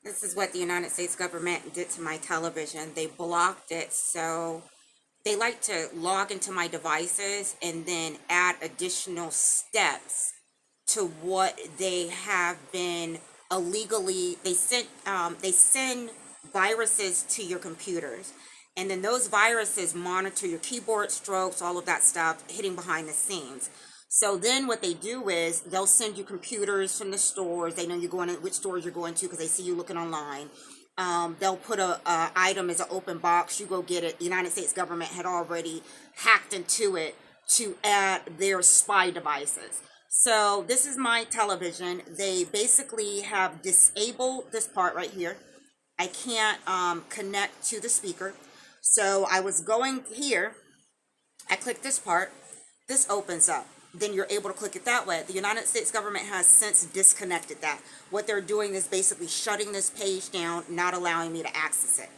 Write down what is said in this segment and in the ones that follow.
This is what the United States government did to my television. They blocked it. So they like to log into my devices and then add additional steps to what they have been illegally. They send viruses to your computers, and then those viruses monitor your keyboard strokes, all of that stuff hitting behind the scenes. So then what they do is they'll send you computers from the stores. They know you're going to which stores you're going to because they see you looking online. They'll put a item as an open box. You go get it. The United States government had already hacked into it to add their spy devices. So this is my television. They basically have disabled this part right here. I can't connect to the speaker. So I was going here. I click this part. This opens up. Then you're able to click it that way. The United States government has since disconnected that. What they're doing is basically shutting this page down, not allowing me to access it.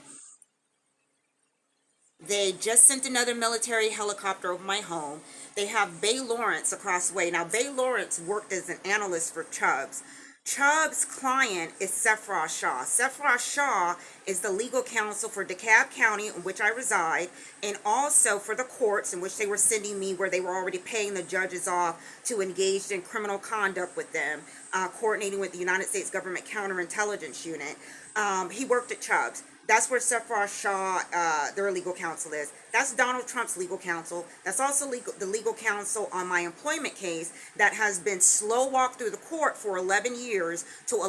They just sent another military helicopter over my home. They have Bay Lawrence across the way. Now, Bay Lawrence worked as an analyst for Chubbs. Chubbs' client is Sephra Shaw. Sephra Shaw is the legal counsel for DeKalb County, in which I reside, and also for the courts in which they were sending me, where they were already paying the judges off to engage in criminal conduct with them, coordinating with the United States government counterintelligence unit. He worked at Chubbs. That's where Sephra Shaw, their legal counsel is. That's Donald Trump's legal counsel. That's also the legal counsel on my employment case that has been slow walked through the court for 11 years to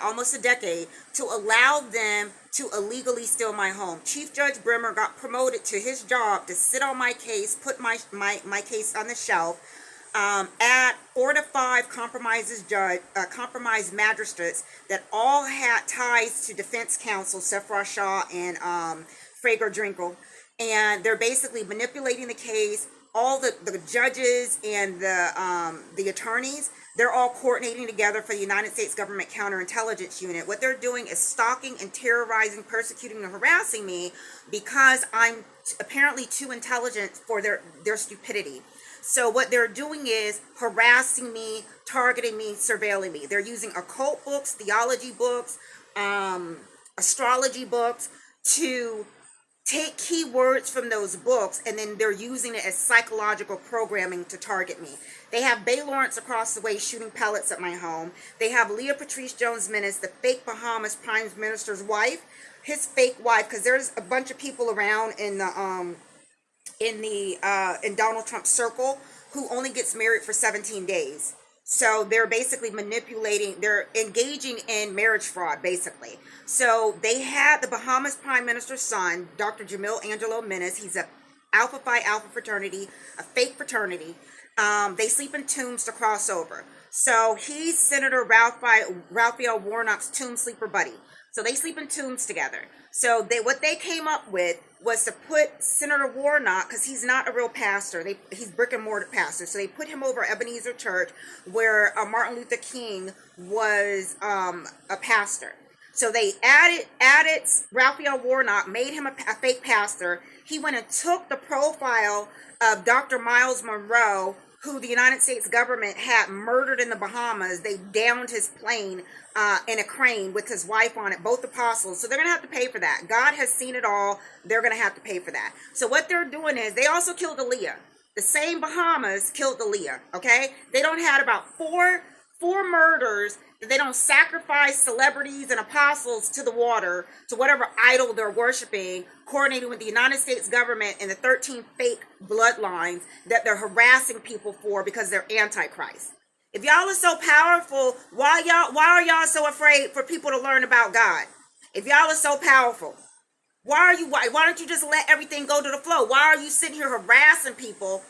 almost a decade, to allow them to illegally steal my home. Chief Judge Brimmer got promoted to his job to sit on my case, put my case on the shelf, at 4 to 5 compromised magistrates that all had ties to defense counsel, Sephra Shaw and Frager Drinkle. And they're basically manipulating the case. All the judges and the attorneys, they're all coordinating together for the United States government counterintelligence unit. What they're doing is stalking and terrorizing, persecuting, and harassing me because I'm apparently too intelligent for their stupidity. So what they're doing is harassing me, targeting me, surveilling me. They're using occult books, theology books, astrology books to take keywords from those books, and then they're using it as psychological programming to target me. They have Bay Lawrence across the way shooting pellets at my home. They have Leah Patrice Jones-Menace, the fake Bahamas Prime Minister's wife, his fake wife, because there's a bunch of people around in Donald Trump's circle who only gets married for 17 days. So they're basically they're engaging in marriage fraud, basically. So they had the Bahamas Prime Minister's son, Dr. Jamil Angelo Menace. He's a Alpha Phi Alpha fraternity, a fake fraternity. They sleep in tombs to cross over. So he's Senator Raphael Warnock's tomb sleeper buddy. So they sleep in tombs together. So what they came up with was to put Senator Warnock, because he's not a real pastor, he's brick and mortar pastor. So they put him over Ebenezer Church, where Martin Luther King was a pastor. So they added Raphael Warnock, made him a fake pastor. He went and took the profile of Dr. Miles Monroe, who the United States government had murdered in the Bahamas. They downed his plane in a crane with his wife on it, both apostles. So they're going to have to pay for that. God has seen it all. They're going to have to pay for that. So what they're doing is they also killed Aaliyah. The same Bahamas killed Aaliyah, okay? They don't had about four murders. They don't sacrifice celebrities and apostles to the water, to whatever idol they're worshiping, coordinating with the United States government and the 13 fake bloodlines that they're harassing people for because they're antichrist. If y'all are so powerful, why are y'all so afraid for people to learn about God? If y'all are so powerful, why don't you just let everything go to the flow? Why are you sitting here harassing people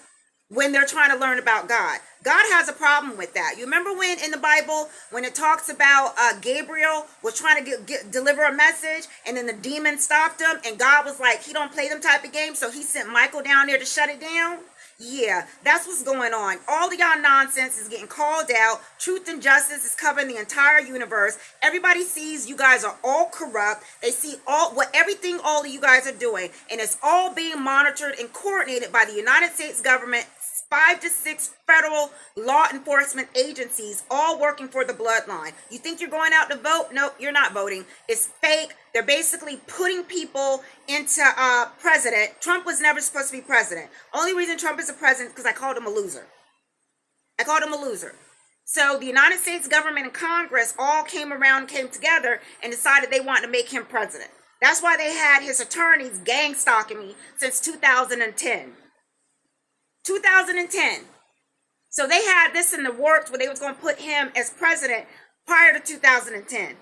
when they're trying to learn about God? God has a problem with that. You remember when in the Bible, when it talks about Gabriel was trying to deliver a message, and then the demon stopped him, and God was like, he don't play them type of games, so he sent Michael down there to shut it down? Yeah, that's what's going on. All of y'all nonsense is getting called out. Truth and justice is covering the entire universe. Everybody sees you guys are all corrupt. They see everything all of you guys are doing, and it's all being monitored and coordinated by the United States government, 5 to 6 federal law enforcement agencies all working for the bloodline. You think you're going out to vote? Nope, you're not voting. It's fake. They're basically putting people into president. Trump was never supposed to be president. Only reason Trump is a president is because I called him a loser. I called him a loser. So the United States government and Congress all came together and decided they wanted to make him president. That's why they had his attorneys gang stalking me since 2010. 2010. So they had this in the works where they was going to put him as president prior to 2010.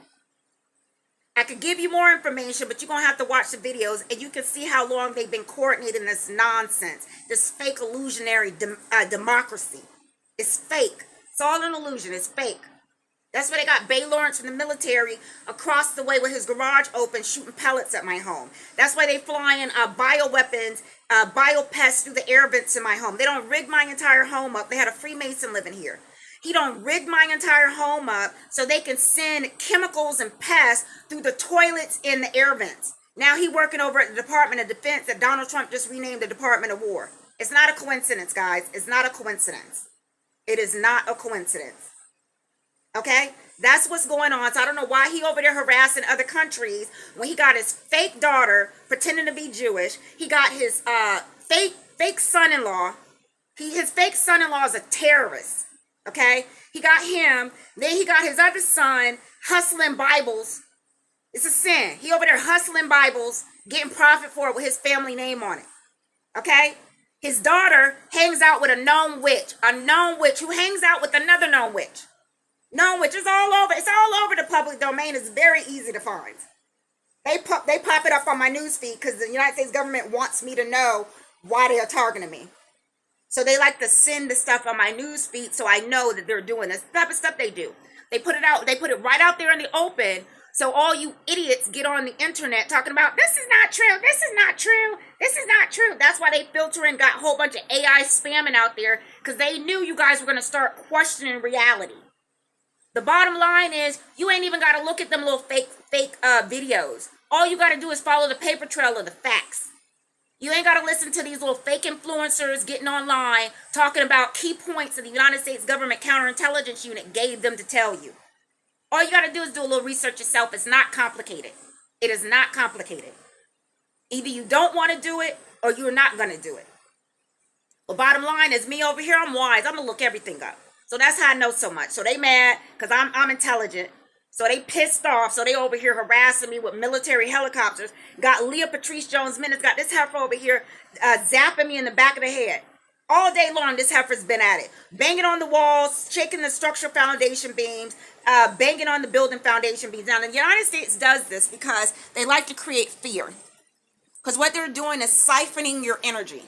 I could give you more information, but you're going to have to watch the videos and you can see how long they've been coordinating this nonsense, this fake illusionary democracy. It's fake. It's all an illusion. It's fake. That's why they got Bay Lawrence from the military across the way with his garage open shooting pellets at my home. That's why they flying bioweapons, biopests through the air vents in my home. They don't rig my entire home up. They had a Freemason living here. He don't rig my entire home up so they can send chemicals and pests through the toilets in the air vents. Now he working over at the Department of Defense that Donald Trump just renamed the Department of War. It's not a coincidence, guys. It's not a coincidence. It is not a coincidence. Okay, that's what's going on. So I don't know why he over there harassing other countries when he got his fake daughter pretending to be Jewish. He got his fake son-in-law. His fake son-in-law is a terrorist. Okay, he got him. Then he got his other son hustling Bibles. It's a sin. He over there hustling Bibles, getting profit for it with his family name on it. Okay, his daughter hangs out with a known witch who hangs out with another known witch. No, which is all over. It's all over the public domain. It's very easy to find. They pop it up on my news feed because the United States government wants me to know why they are targeting me. So they like to send the stuff on my news feed so I know that they're doing this type of stuff they do. They put it out. They put it right out there in the open. So all you idiots get on the internet talking about this is not true. This is not true. This is not true. That's why they filter and got a whole bunch of AI spamming out there because they knew you guys were going to start questioning reality. The bottom line is, you ain't even got to look at them little fake videos. All you got to do is follow the paper trail of the facts. You ain't got to listen to these little fake influencers getting online, talking about key points that the United States government counterintelligence unit gave them to tell you. All you got to do is do a little research yourself. It's not complicated. It is not complicated. Either you don't want to do it, or you're not going to do it. Well, bottom line is, me over here, I'm wise. I'm going to look everything up. So that's how I know so much. So they mad because I'm intelligent. So they pissed off. So they over here harassing me with military helicopters. Got Leah Patrice Jones Minutes. Got this heifer over here zapping me in the back of the head. All day long, this heifer's been at it. Banging on the walls, shaking the structural foundation beams, banging on the building foundation beams. Now, the United States does this because they like to create fear. Because what they're doing is siphoning your energy.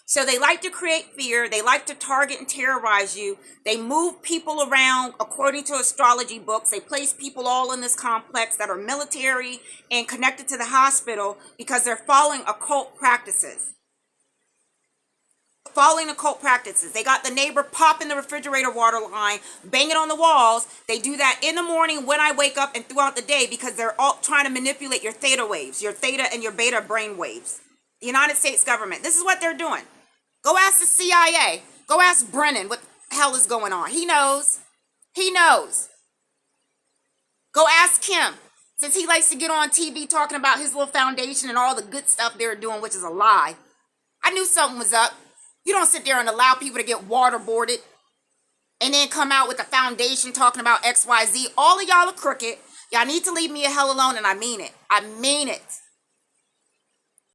So they like to create fear. They like to target and terrorize you. They move people around according to astrology books. They place people all in this complex that are military and connected to the hospital because they're following occult practices. They got the neighbor popping the refrigerator water line, banging on the walls. They do that in the morning when I wake up and throughout the day because they're all trying to manipulate your theta waves, your theta and your beta brain waves. The United States government. This is what they're doing. Go ask the CIA. Go ask Brennan what the hell is going on. He knows. He knows. Go ask him. Since he likes to get on TV talking about his little foundation and all the good stuff they're doing, which is a lie. I knew something was up. You don't sit there and allow people to get waterboarded and then come out with a foundation talking about XYZ. All of y'all are crooked. Y'all need to leave me the hell alone, and I mean it. I mean it.